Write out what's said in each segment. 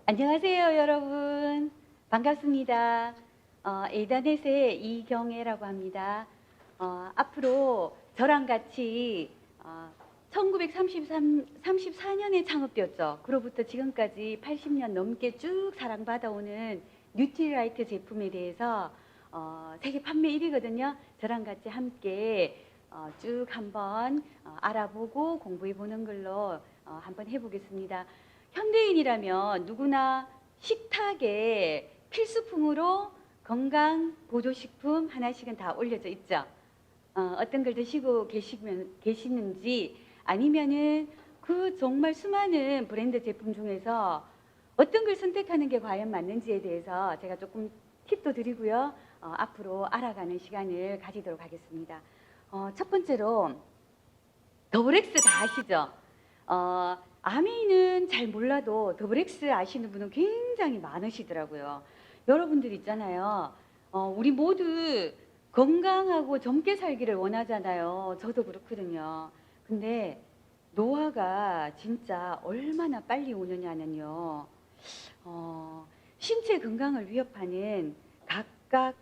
안녕하세요, 여러분. 반갑습니다. 에이다넷의 이경애라고 합니다. 앞으로 저랑 같이 1934년에 창업되었죠. 그로부터 지금까지 80년 넘게 쭉 사랑받아오는 뉴트리라이트 제품에 대해서 세계 판매 1위거든요. 저랑 같이 함께 쭉 한번 알아보고 공부해보는 걸로 한번 해보겠습니다. 현대인이라면 누구나 식탁에 필수품으로 건강 보조식품 하나씩은 다 올려져 있죠. 어떤 걸 드시고 계시는지, 아니면은 그 정말 수많은 브랜드 제품 중에서 어떤 걸 선택하는 게 과연 맞는지에 대해서 제가 조금 팁도 드리고요. 앞으로 알아가는 시간을 가지도록 하겠습니다. 첫 번째로 더블엑스 다 아시죠? 아미는 잘 몰라도 더블엑스 아시는 분은 굉장히 많으시더라고요. 여러분들 있잖아요. 우리 모두 건강하고 젊게 살기를 원하잖아요. 저도 그렇거든요. 근데 노화가 진짜 얼마나 빨리 오느냐는요. 신체 건강을 위협하는 각각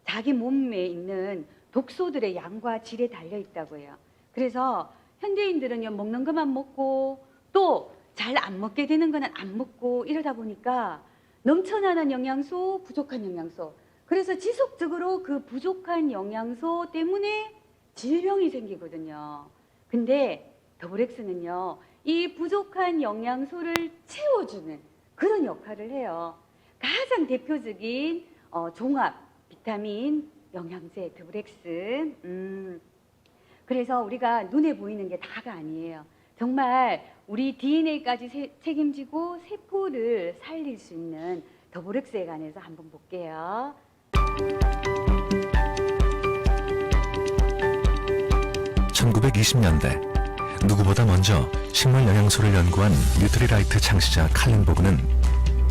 자기 몸에 있는 독소들의 양과 질에 달려 있다고 해요. 그래서 현대인들은요, 먹는 것만 먹고 또 잘 안 먹게 되는 거는 안 먹고 이러다 보니까 넘쳐나는 영양소, 부족한 영양소. 그래서 지속적으로 그 부족한 영양소 때문에 질병이 생기거든요. 근데 더블엑스는요, 이 부족한 영양소를 채워주는 그런 역할을 해요. 가장 대표적인 종합 비타민 영양제 더블엑스. 그래서 우리가 눈에 보이는 게 다가 아니에요. 정말 우리 DNA까지 책임지고 세포를 살릴 수 있는 더블엑스에 관해서 한번 볼게요. 1920년대 누구보다 먼저 식물 영양소를 연구한 뉴트리라이트 창시자 칼린 보그는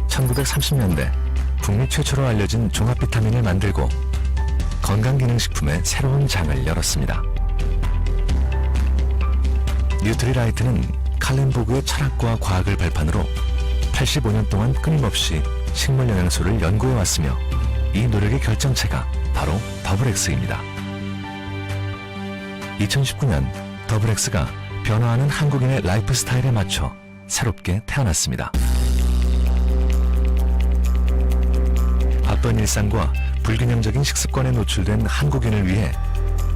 1930년대 북미 최초로 알려진 종합 비타민을 만들고 건강기능식품의 새로운 장을 열었습니다. 뉴트리라이트는 칼린 보그의 철학과 과학을 발판으로 85년 동안 끊임없이 식물 영양소를 연구해 왔으며 이 노력의 결정체가 바로 더블엑스입니다. 2019년 더블엑스가 변화하는 한국인의 라이프 스타일에 맞춰 새롭게 태어났습니다. 바쁜 일상과 불균형적인 식습관에 노출된 한국인을 위해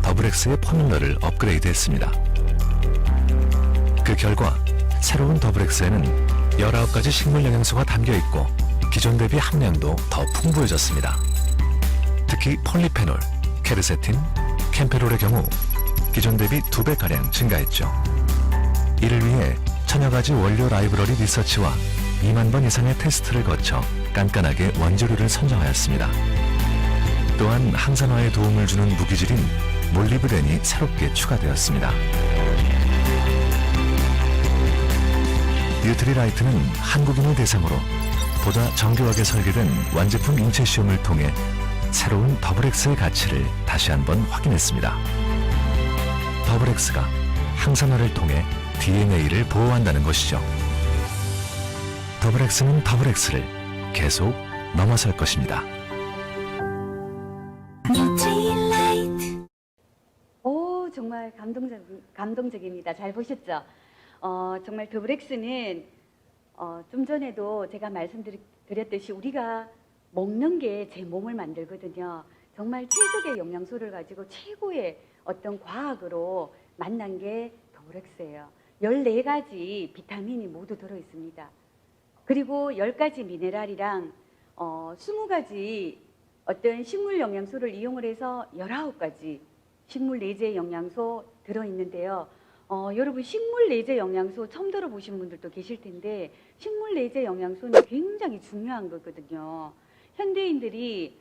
더블엑스의 포뮬러를 업그레이드했습니다. 그 결과 새로운 더블엑스에는 19가지 식물 영양소가 담겨있고 기존 대비 함량도 더 풍부해졌습니다. 특히 폴리페놀, 케르세틴, 캠페롤의 경우 기존 대비 2배가량 증가했죠. 이를 위해 천여 가지 원료 라이브러리 리서치와 2만 번 이상의 테스트를 거쳐 깐깐하게 원재료를 선정하였습니다. 또한 항산화에 도움을 주는 무기질인 몰리브덴이 새롭게 추가되었습니다. 뉴트리라이트는 한국인을 대상으로 보다 정교하게 설계된 완제품 인체 시험을 통해 새로운 더블엑스의 가치를 다시 한번 확인했습니다. 더블엑스가 항산화를 통해 DNA를 보호한다는 것이죠. 더블엑스는 더블엑스를 계속 넘어설 것입니다. 오, 정말 감동적입니다. 잘 보셨죠? 정말 더블엑스는 좀 전에도 제가 말씀드렸듯이 우리가 먹는 게 제 몸을 만들거든요. 정말 최적의 영양소를 가지고 최고의 어떤 과학으로 만난 게 더블엑스예요. 14가지 비타민이 모두 들어있습니다. 그리고 10가지 미네랄이랑 20가지 어떤 식물 영양소를 이용을 해서 19가지 식물 내재 영양소 들어있는데요. 여러분 식물 내재 영양소 처음 들어보신 분들도 계실 텐데 식물 내재 영양소는 굉장히 중요한 거거든요. 현대인들이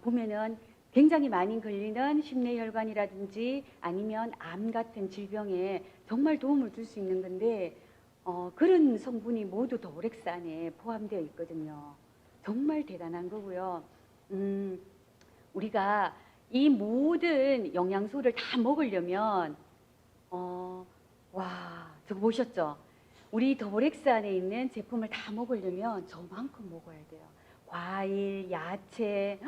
보면은 굉장히 많이 걸리는 심뇌혈관이라든지 아니면 암 같은 질병에 정말 도움을 줄 수 있는 건데 그런 성분이 모두 더블엑스 안에 포함되어 있거든요. 정말 대단한 거고요. 우리가 이 모든 영양소를 다 먹으려면 와, 저거 보셨죠? 우리 더블엑스 안에 있는 제품을 다 먹으려면 저만큼 먹어야 돼요. 과일, 야채,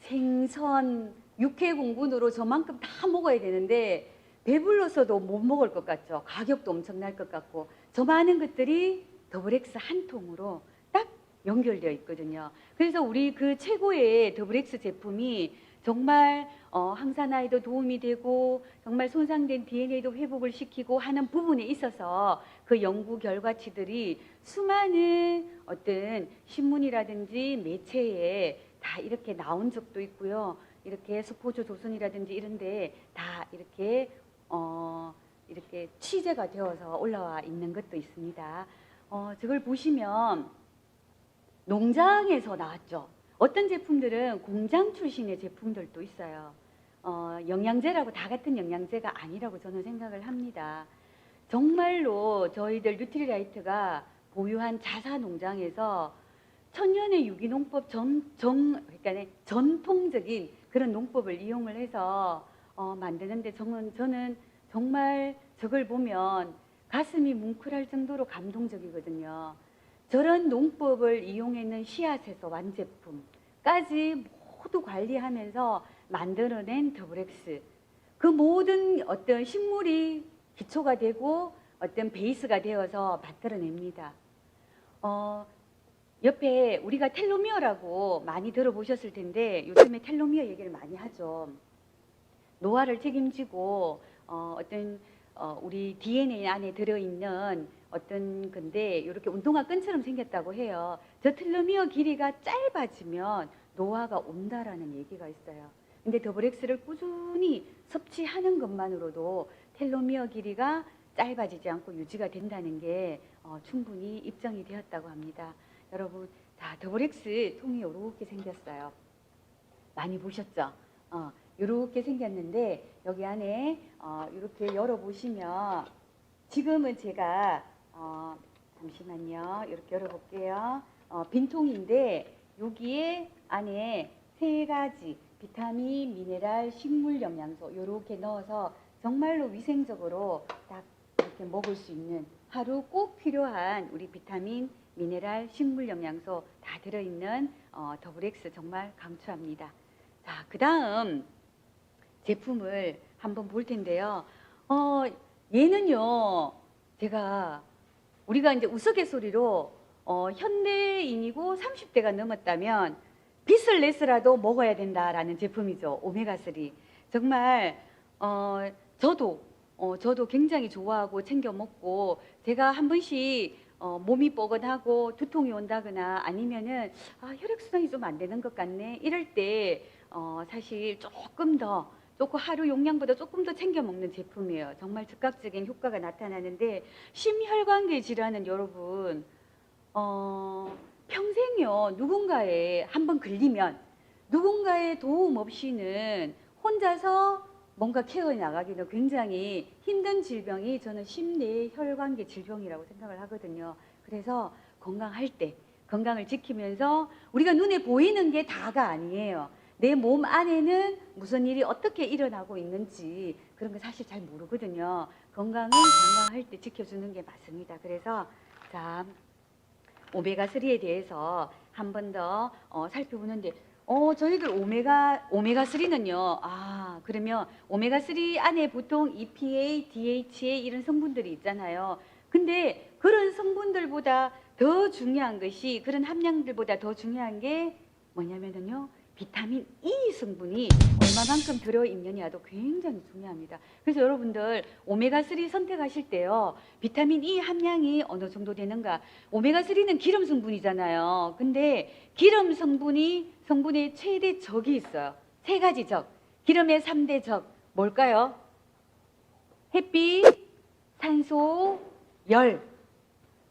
생선, 육회 공분으로 저만큼 다 먹어야 되는데 배불러서도 못 먹을 것 같죠. 가격도 엄청날 것 같고 저 많은 것들이 더블엑스 한 통으로 딱 연결되어 있거든요. 그래서 우리 그 최고의 더블엑스 제품이 정말 항산화에도 도움이 되고 정말 손상된 DNA도 회복을 시키고 하는 부분에 있어서 그 연구 결과치들이 수많은 어떤 신문이라든지 매체에 다 이렇게 나온 적도 있고요. 이렇게 스포츠 조선이라든지 이런데 다 이렇게 이렇게 취재가 되어서 올라와 있는 것도 있습니다. 저걸 보시면 농장에서 나왔죠. 어떤 제품들은 공장 출신의 제품들도 있어요. 영양제라고 다 같은 영양제가 아니라고 저는 생각을 합니다. 정말로 저희들 뉴트리라이트가 보유한 자사 농장에서 천년의 유기농법 그러니까 전통적인 그런 농법을 이용을 해서 만드는데 저는 정말 저걸 보면 가슴이 뭉클할 정도로 감동적이거든요. 저런 농법을 이용했는 씨앗에서 완제품까지 모두 관리하면서 만들어낸 더블엑스. 그 모든 어떤 식물이 기초가 되고 어떤 베이스가 되어서 만들어냅니다. 옆에 우리가 텔로미어라고 많이 들어보셨을 텐데 요즘에 텔로미어 얘기를 많이 하죠. 노화를 책임지고 어떤 우리 DNA 안에 들어있는 어떤 건데 이렇게 운동화 끈처럼 생겼다고 해요. 저 텔로미어 길이가 짧아지면 노화가 온다라는 얘기가 있어요. 근데 더블엑스를 꾸준히 섭취하는 것만으로도 텔로미어 길이가 짧아지지 않고 유지가 된다는 게 충분히 입증이 되었다고 합니다. 여러분, 다 더블엑스 통이 이렇게 생겼어요. 많이 보셨죠? 이렇게 생겼는데 여기 안에 이렇게 열어보시면 지금은 제가 잠시만요. 이렇게 열어볼게요. 빈통인데 여기에 안에 3가지 비타민, 미네랄, 식물 영양소 이렇게 넣어서 정말로 위생적으로 딱 이렇게 먹을 수 있는 하루 꼭 필요한 우리 비타민, 미네랄, 식물 영양소 다 들어있는 더블엑스 정말 강추합니다. 자, 그 다음 제품을 한번 볼 텐데요. 얘는요, 우리가 이제 우스갯소리로 현대인이고 30대가 넘었다면 빚을 내서라도 먹어야 된다라는 제품이죠. 오메가3. 정말 저도 굉장히 좋아하고 챙겨 먹고 제가 한 번씩 몸이 뻐근하고 두통이 온다거나 아니면은 혈액순환이 좀 안 되는 것 같네 이럴 때 사실 조금 하루 용량보다 조금 더 챙겨 먹는 제품이에요. 정말 즉각적인 효과가 나타나는데 심혈관계 질환은 여러분 평생요 누군가에 한번 걸리면 누군가의 도움 없이는 혼자서 뭔가 케어해 나가기는 굉장히 힘든 질병이 저는 심뇌혈관계 질병이라고 생각을 하거든요. 그래서 건강할 때 건강을 지키면서 우리가 눈에 보이는 게 다가 아니에요. 내 몸 안에는 무슨 일이 어떻게 일어나고 있는지 그런 거 사실 잘 모르거든요. 건강은 건강할 때 지켜주는 게 맞습니다. 그래서 자, 오메가3에 대해서 한 번 더 살펴보는데 저희들 오메가3는요. 그러면 오메가3 안에 보통 EPA, DHA 이런 성분들이 있잖아요. 근데 그런 성분들보다 더 중요한 것이 그런 함량들보다 더 중요한 게 뭐냐면요. 비타민 E 성분이 얼마만큼 들어있느냐도 굉장히 중요합니다. 그래서 여러분들 오메가3 선택하실 때요. 비타민 E 함량이 어느 정도 되는가. 오메가3는 기름 성분이잖아요. 근데 기름 성분의 최대 적이 있어요. 3가지 적. 기름의 3대 적. 뭘까요? 햇빛, 산소, 열.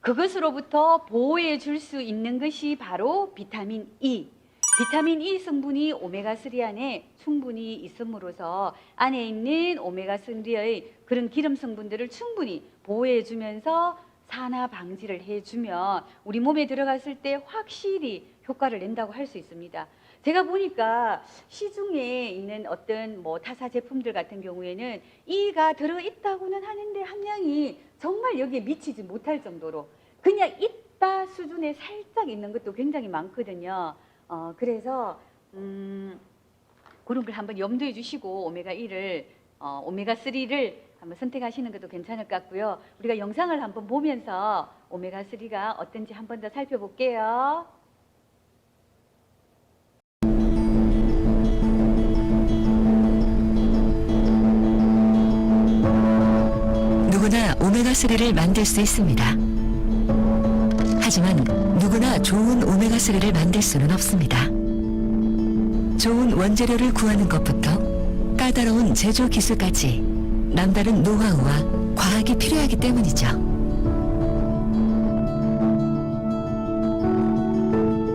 그것으로부터 보호해 줄 수 있는 것이 바로 비타민 E. 비타민 E 성분이 오메가3 안에 충분히 있음으로써 안에 있는 오메가3의 그런 기름 성분들을 충분히 보호해 주면서 산화 방지를 해주면 우리 몸에 들어갔을 때 확실히 효과를 낸다고 할 수 있습니다. 제가 보니까 시중에 있는 어떤 뭐 타사 제품들 같은 경우에는 이가 들어있다고는 하는데 함량이 정말 여기에 미치지 못할 정도로 그냥 있다 수준에 살짝 있는 것도 굉장히 많거든요. 그래서 그런 걸 한번 염두에 주시고 오메가1을 오메가3를 한번 선택하시는 것도 괜찮을 것 같고요. 우리가 영상을 한번 보면서 오메가3가 어떤지 한 번 더 살펴볼게요. 누구나 오메가3를 만들 수 있습니다. 하지만 누구나 좋은 오메가3를 만들 수는 없습니다. 좋은 원재료를 구하는 것부터 까다로운 제조 기술까지 남다른 노하우와 과학이 필요하기 때문이죠.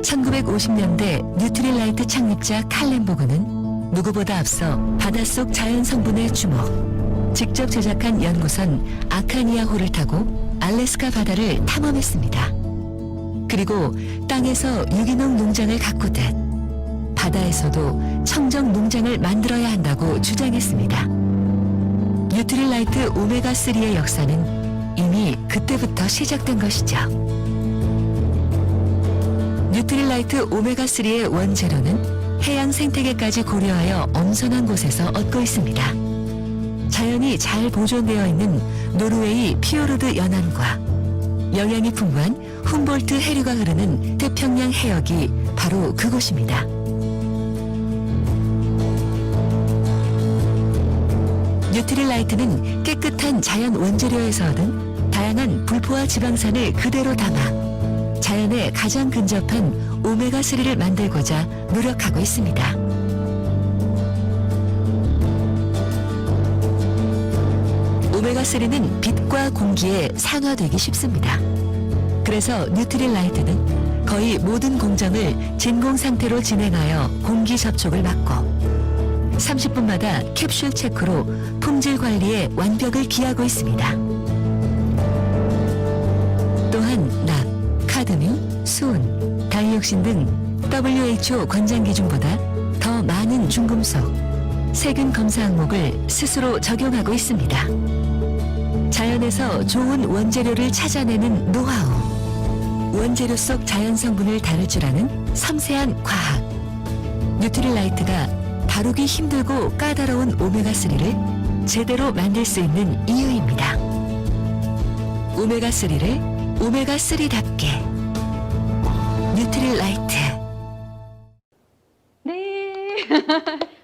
1950년대 뉴트릴라이트 창립자 칼렌보그는 누구보다 앞서 바닷속 자연 성분에 주목, 직접 제작한 연구선 아카니아호를 타고 알래스카 바다를 탐험했습니다. 그리고 땅에서 유기농 농장을 가꾸듯 바다에서도 청정 농장을 만들어야 한다고 주장했습니다. 뉴트릴라이트 오메가3의 역사는 이미 그때부터 시작된 것이죠. 뉴트릴라이트 오메가3의 원재료는 해양 생태계까지 고려하여 엄선한 곳에서 얻고 있습니다. 자연이 잘 보존되어 있는 노르웨이 피오르드 연안과 영양이 풍부한 훔볼트 해류가 흐르는 태평양 해역이 바로 그곳입니다. 뉴트릴라이트는 깨끗한 자연 원재료에서 얻은 다양한 불포화 지방산을 그대로 담아 자연에 가장 근접한 오메가3를 만들고자 노력하고 있습니다. 오메가3는 빛과 공기에 산화되기 쉽습니다. 그래서 뉴트릴라이트는 거의 모든 공정을 진공 상태로 진행하여 공기 접촉을 막고 30분마다 캡슐 체크로 품질 관리에 완벽을 기하고 있습니다. 또한 납, 카드뮴, 수은, 다이옥신 등 WHO 권장 기준보다 더 많은 중금속, 세균 검사 항목을 스스로 적용하고 있습니다. 자연에서 좋은 원재료를 찾아내는 노하우, 원재료 속 자연 성분을 다룰 줄 아는 섬세한 과학, 뉴트릴라이트가 다루기 힘들고 까다로운 오메가3를 제대로 만들 수 있는 이유입니다. 오메가3를 오메가3답게 뉴트릴라이트. 네.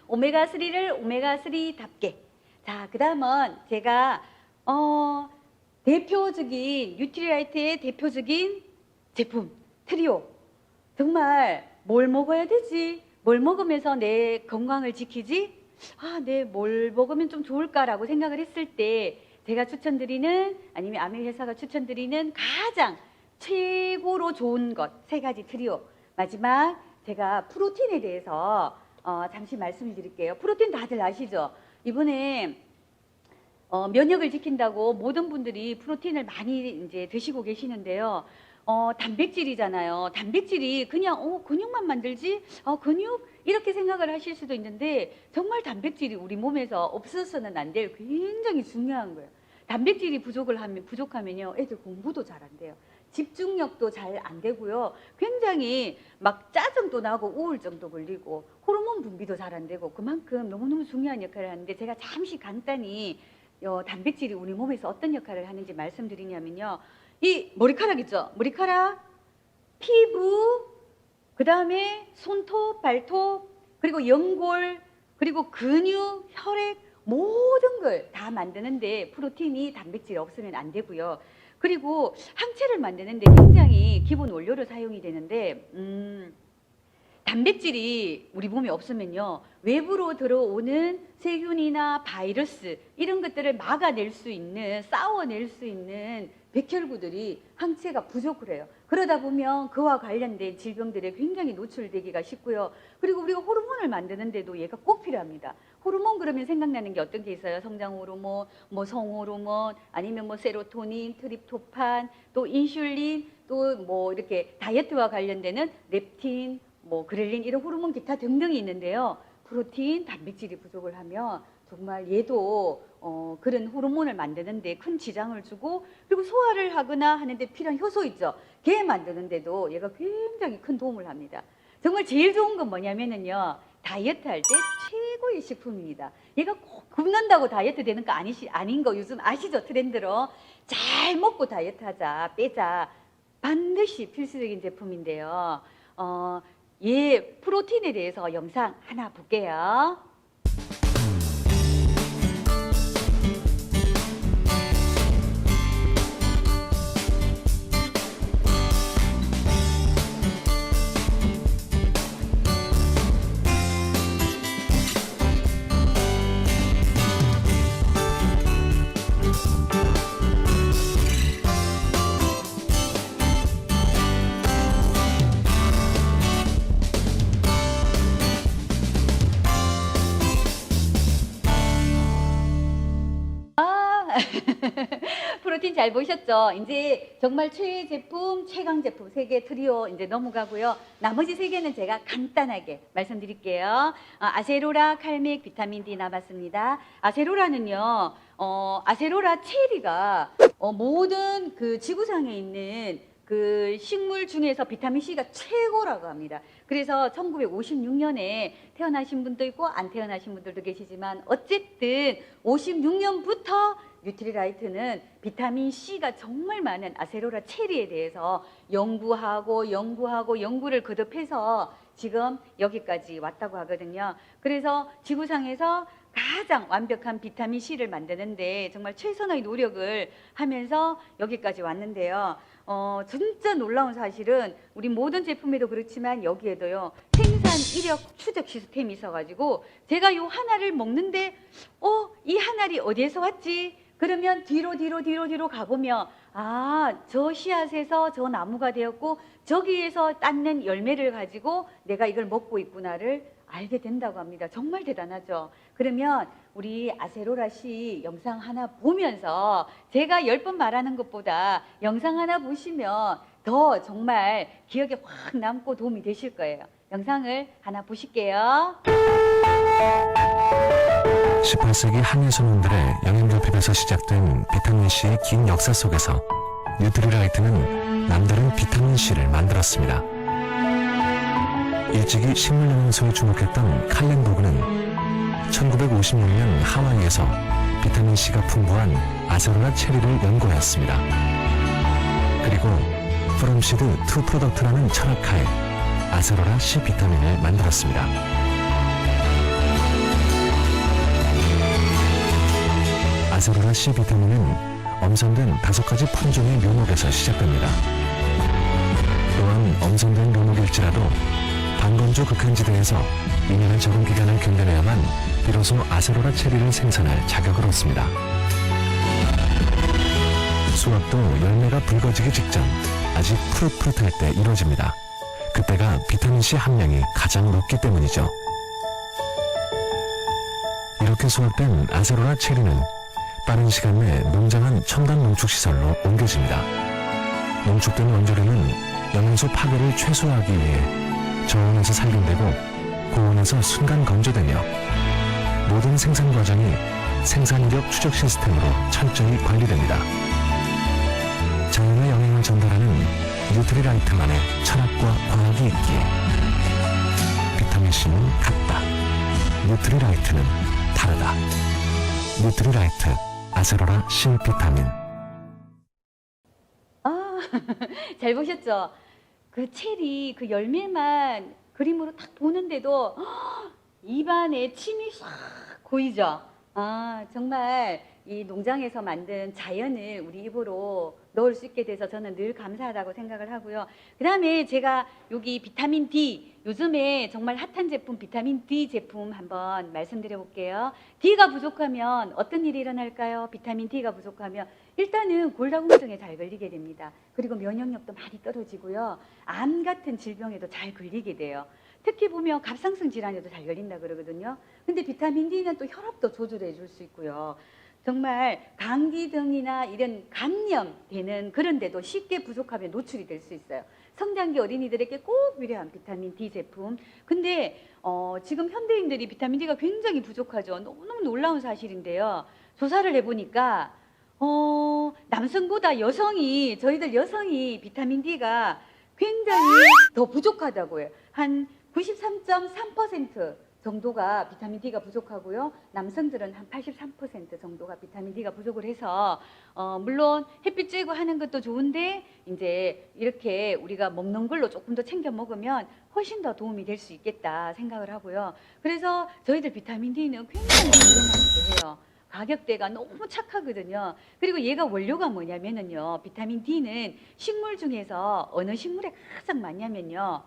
오메가3를 오메가3답게. 자, 그 다음은 제가 대표적인 뉴트릴라이트의 대표적인 제품 트리오. 정말 뭘 먹어야 되지? 뭘 먹으면서 내 건강을 지키지? 내 뭘 먹으면 좀 좋을까라고 생각을 했을 때 제가 추천드리는 아니면 아메 회사가 추천드리는 가장 최고로 좋은 것 세 가지 트리오. 마지막 제가 프로틴에 대해서 잠시 말씀을 드릴게요. 프로틴 다들 아시죠? 이번에 면역을 지킨다고 모든 분들이 프로틴을 많이 이제 드시고 계시는데요. 단백질이잖아요. 단백질이 그냥 근육만 만들지? 근육? 이렇게 생각을 하실 수도 있는데 정말 단백질이 우리 몸에서 없어서는 안 될 굉장히 중요한 거예요. 단백질이 부족하면요. 애들 공부도 잘 안 돼요. 집중력도 잘 안 되고요. 굉장히 막 짜증도 나고 우울증도 걸리고 호르몬 분비도 잘 안 되고 그만큼 너무너무 중요한 역할을 하는데 제가 잠시 간단히 단백질이 우리 몸에서 어떤 역할을 하는지 말씀드리냐면요. 이 머리카락 있죠? 머리카락, 피부, 그 다음에 손톱, 발톱, 그리고 연골, 그리고 근육, 혈액 모든 걸 다 만드는데 프로틴이 단백질이 없으면 안 되고요. 그리고 항체를 만드는데 굉장히 기본 원료로 사용이 되는데 단백질이 우리 몸에 없으면요. 외부로 들어오는 세균이나 바이러스 이런 것들을 막아낼 수 있는, 싸워낼 수 있는 백혈구들이 항체가 부족을 해요. 그러다 보면 그와 관련된 질병들에 굉장히 노출되기가 쉽고요. 그리고 우리가 호르몬을 만드는데도 얘가 꼭 필요합니다. 호르몬 그러면 생각나는 게 어떤 게 있어요? 성장 호르몬, 뭐 성호르몬, 아니면 뭐 세로토닌, 트립토판, 또 인슐린, 또 뭐 이렇게 다이어트와 관련되는 렙틴, 뭐 그렐린 이런 호르몬 기타 등등이 있는데요. 프로틴, 단백질이 부족을 하면 정말 얘도 그런 호르몬을 만드는데 큰 지장을 주고, 그리고 소화를 하거나 하는데 필요한 효소 있죠. 걔 만드는데도 얘가 굉장히 큰 도움을 합니다. 정말 제일 좋은 건 뭐냐면은요. 다이어트 할 때 최고의 식품입니다. 얘가 꼭 굶는다고 다이어트 되는 거 아닌 거 요즘 아시죠? 트렌드로. 잘 먹고 다이어트 하자, 빼자. 반드시 필수적인 제품인데요. 얘 프로틴에 대해서 영상 하나 볼게요. 프로틴 잘 보셨죠? 이제 정말 최애 제품, 최강 제품 세 개 트리오 이제 넘어가고요. 나머지 세 개는 제가 간단하게 말씀드릴게요. 아세로라, 칼맥, 비타민 D 남았습니다. 아세로라는요, 아세로라 체리가 모든 그 지구상에 있는 그 식물 중에서 비타민 C가 최고라고 합니다. 그래서 1956년에 태어나신 분도 있고 안 태어나신 분들도 계시지만 어쨌든 56년부터 뉴트리라이트는 비타민 C가 정말 많은 아세로라 체리에 대해서 연구를 거듭해서 지금 여기까지 왔다고 하거든요. 그래서 지구상에서 가장 완벽한 비타민 C를 만드는데 정말 최선의 노력을 하면서 여기까지 왔는데요. 진짜 놀라운 사실은 우리 모든 제품에도 그렇지만 여기에도요. 생산 이력 추적 시스템이 있어가지고 제가 요 하나를 먹는데 이 하나리 어디에서 왔지? 그러면 뒤로 가보면 저 씨앗에서 저 나무가 되었고 저기에서 땄는 열매를 가지고 내가 이걸 먹고 있구나를 알게 된다고 합니다. 정말 대단하죠. 그러면 우리 아세로라 씨 영상 하나 보면서 제가 10번 말하는 것보다 영상 하나 보시면 더 정말 기억에 확 남고 도움이 되실 거예요. 영상을 하나 보실게요. 18세기 한일 선원들의 영양결핍에서 시작된 비타민C의 긴 역사 속에서 뉴트리라이트는 남다른 비타민C를 만들었습니다. 일찍이 식물영양소에 주목했던 칼렌 도그는 1956년 하와이에서 비타민C가 풍부한 아세로라 체리를 연구하였습니다. 그리고 프롬시드 투 프로덕트라는 철학하에 아세로라 C 비타민을 만들었습니다. 아세로라 C 비타민은 엄선된 5가지 품종의 묘목에서 시작됩니다. 또한 엄선된 묘목일지라도 반건조 극한지대에서 2년의 적응 기간을 견뎌내야만 비로소 아세로라 체리를 생산할 자격을 얻습니다. 수확도 열매가 붉어지기 직전 아직 푸릇푸릇할 때 이루어집니다. 그때가 비타민C 함량이 가장 높기 때문이죠. 이렇게 수확된 아세로라 체리는 빠른 시간 내 농장한 첨단 농축시설로 옮겨집니다. 농축된 원재료는 영양소 파괴를 최소화하기 위해 저온에서 살균되고 고온에서 순간 건조되며 모든 생산 과정이 생산이력 추적 시스템으로 철저히 관리됩니다. 자연의 영향을 전달하는 뉴트리라이트만의 철학과 과학이 있기에 비타민C는 같다. 뉴트리라이트는 다르다. 뉴트리라이트 아세로라 C 비타민. 잘 보셨죠? 그 체리 그 열매만 그림으로 딱 보는데도 입안에 침이 싹 고이죠. 정말 이 농장에서 만든 자연을 우리 입으로 넣을 수 있게 돼서 저는 늘 감사하다고 생각을 하고요. 그 다음에 제가 여기 비타민 D, 요즘에 정말 핫한 제품 비타민 D 제품 한번 말씀드려 볼게요. D가 부족하면 어떤 일이 일어날까요? 비타민 D가 부족하면 일단은 골다공증에 잘 걸리게 됩니다. 그리고 면역력도 많이 떨어지고요. 암 같은 질병에도 잘 걸리게 돼요. 특히 보면 갑상선 질환에도 잘 걸린다 그러거든요. 근데 비타민 D는 또 혈압도 조절해 줄 수 있고요. 정말 감기 등이나 이런 감염되는 그런 데도 쉽게 부족하면 노출이 될 수 있어요. 성장기 어린이들에게 꼭 필요한 비타민 D 제품. 근데 지금 현대인들이 비타민 D가 굉장히 부족하죠. 너무너무 놀라운 사실인데요. 조사를 해보니까 남성보다 저희들 여성이 비타민 D가 굉장히 더 부족하다고 해요. 한 93.3% 정도가 비타민 D가 부족하고요. 남성들은 한 83% 정도가 비타민 D가 부족을 해서 물론 햇빛 쬐고 하는 것도 좋은데 이제 이렇게 우리가 먹는 걸로 조금 더 챙겨 먹으면 훨씬 더 도움이 될 수 있겠다 생각을 하고요. 그래서 저희들 비타민 D는 굉장히 저렴하기도 해요. 가격대가 너무 착하거든요. 그리고 얘가 원료가 뭐냐면요. 비타민 D는 식물 중에서 어느 식물에 가장 많냐면요.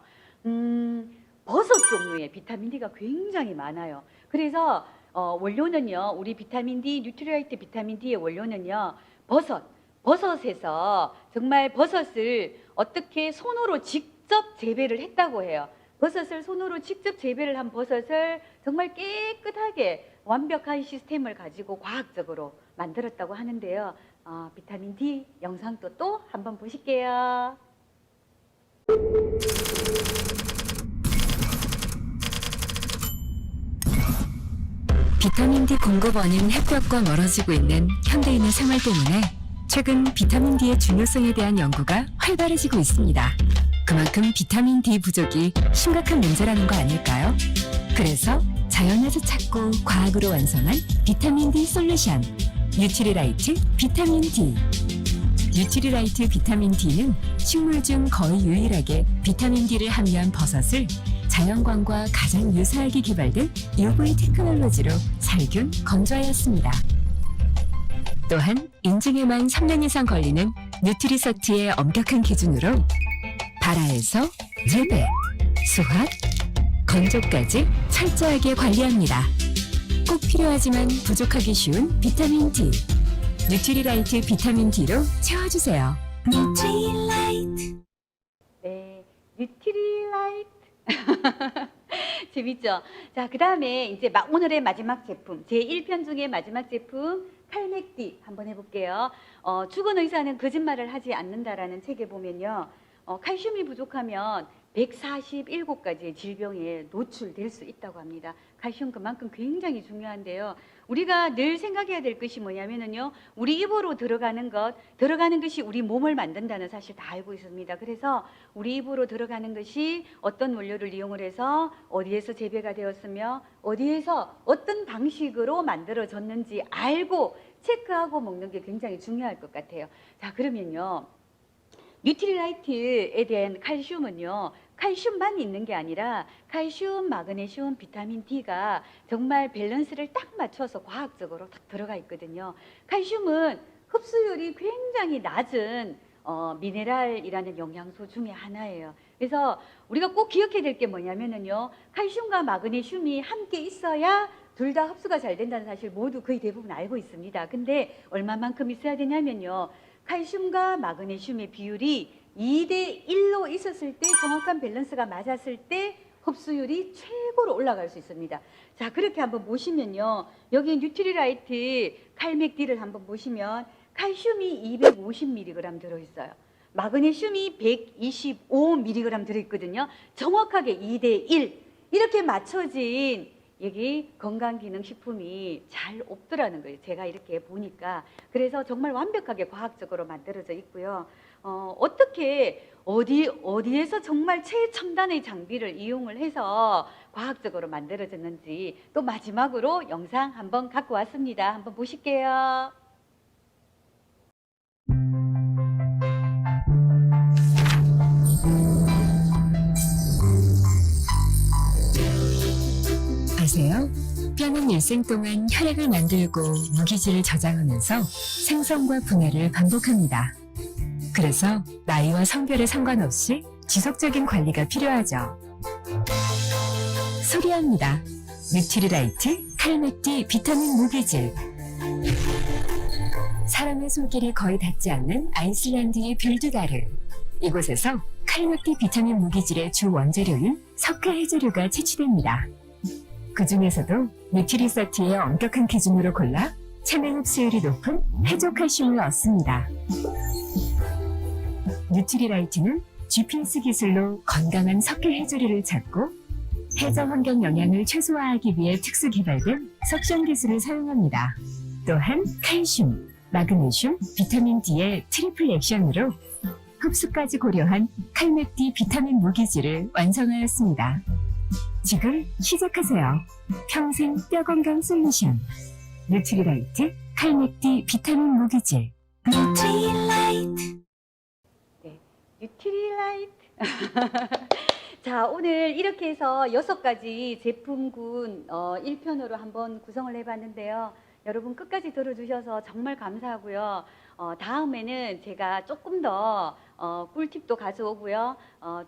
버섯 종류의 비타민 D가 굉장히 많아요. 그래서 원료는요. 우리 비타민 D, 뉴트리라이트 비타민 D의 원료는요. 버섯에서 정말 버섯을 어떻게 손으로 직접 재배를 했다고 해요. 버섯을 손으로 직접 재배를 한 버섯을 정말 깨끗하게 완벽한 시스템을 가지고 과학적으로 만들었다고 하는데요. 비타민 D 영상도 또 한번 보실게요. 비타민 D 공급원인 햇볕과 멀어지고 있는 현대인의 생활 때문에 최근 비타민 D의 중요성에 대한 연구가 활발해지고 있습니다. 그만큼 비타민 D 부족이 심각한 문제라는 거 아닐까요? 그래서 자연에서 찾고 과학으로 완성한 비타민 D 솔루션 뉴트리라이트 비타민 D. 뉴트리라이트 비타민 D는 식물 중 거의 유일하게 비타민 D를 함유한 버섯을 자연광과 가장 유사하게 개발된 UV 테크놀로지로 살균 건조하였습니다. 또한 인증에만 3년 이상 걸리는 뉴트리서티의 엄격한 기준으로 발화에서 재배, 수확, 건조까지 철저하게 관리합니다. 꼭 필요하지만 부족하기 쉬운 비타민 D. 뉴트리라이트 비타민 D로 채워주세요. 뉴트리라이트. 네, 뉴트리라이트. 재밌죠? 자, 그 다음에 이제 오늘의 마지막 제품, 제1편 중에 마지막 제품, 칼맥디 한번 해볼게요. 죽은 의사는 거짓말을 하지 않는다라는 책에 보면요. 칼슘이 부족하면 147가지의 질병에 노출될 수 있다고 합니다. 칼슘 그만큼 굉장히 중요한데요. 우리가 늘 생각해야 될 것이 뭐냐면요. 우리 입으로 들어가는 것이 우리 몸을 만든다는 사실 다 알고 있습니다. 그래서 우리 입으로 들어가는 것이 어떤 원료를 이용을 해서 어디에서 재배가 되었으며 어디에서 어떤 방식으로 만들어졌는지 알고 체크하고 먹는 게 굉장히 중요할 것 같아요. 자, 그러면요. 뉴트리라이트에 대한 칼슘은요. 칼슘만 있는 게 아니라 칼슘, 마그네슘, 비타민 D가 정말 밸런스를 딱 맞춰서 과학적으로 딱 들어가 있거든요. 칼슘은 흡수율이 굉장히 낮은 미네랄이라는 영양소 중에 하나예요. 그래서 우리가 꼭 기억해야 될 게 뭐냐면요. 칼슘과 마그네슘이 함께 있어야 둘 다 흡수가 잘 된다는 사실 모두 거의 대부분 알고 있습니다. 근데 얼마만큼 있어야 되냐면요. 칼슘과 마그네슘의 비율이 2대1로 있었을 때 정확한 밸런스가 맞았을 때 흡수율이 최고로 올라갈 수 있습니다. 자, 그렇게 한번 보시면요. 여기 뉴트리라이트 칼맥디를 한번 보시면 칼슘이 250mg 들어있어요. 마그네슘이 125mg 들어있거든요. 정확하게 2대1 이렇게 맞춰진 여기 건강기능식품이 잘 없더라는 거예요. 제가 이렇게 보니까. 그래서 정말 완벽하게 과학적으로 만들어져 있고요. 어떻게 어디에서 정말 최첨단의 장비를 이용을 해서 과학적으로 만들어졌는지 또 마지막으로 영상 한번 갖고 왔습니다. 한번 보실게요. 아세요? 뼈는 일생 동안 혈액을 만들고 무기질을 저장하면서 생성과 분해를 반복합니다. 그래서 나이와 성별에 상관없이 지속적인 관리가 필요하죠. 소리합니다. 뉴트리라이트 칼맥디 비타민 무기질. 사람의 손길이 거의 닿지 않는 아이슬란드의 빌드가르. 이곳에서 칼맥디 비타민 무기질의 주 원재료인 석화 해조류가 채취됩니다. 그 중에서도 뉴트리서티의 엄격한 기준으로 골라 체내 흡수율이 높은 해조 칼슘을 얻습니다. 뉴트리라이트는 GPS 기술로 건강한 석회 해조류를 찾고 해저 환경 영향을 최소화하기 위해 특수 개발된 석션 기술을 사용합니다. 또한 칼슘, 마그네슘, 비타민 D의 트리플 액션으로 흡수까지 고려한 칼맥디 비타민 무기질을 완성하였습니다. 지금 시작하세요. 평생 뼈 건강 솔루션. 뉴트리라이트 칼맥디 비타민 무기질. 뉴트리라이트. 네, 뉴트리라이트. 자, 오늘 이렇게 해서 6가지 제품군 1편으로 한번 구성을 해봤는데요. 여러분 끝까지 들어주셔서 정말 감사하고요. 다음에는 제가 조금 더 꿀팁도 가져오고요.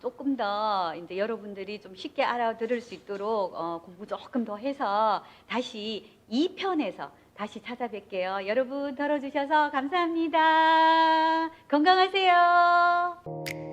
조금 더 이제 여러분들이 좀 쉽게 알아들을 수 있도록 공부 조금 더 해서 다시 2편에서 다시 찾아뵐게요. 여러분 들어주셔서 감사합니다. 건강하세요.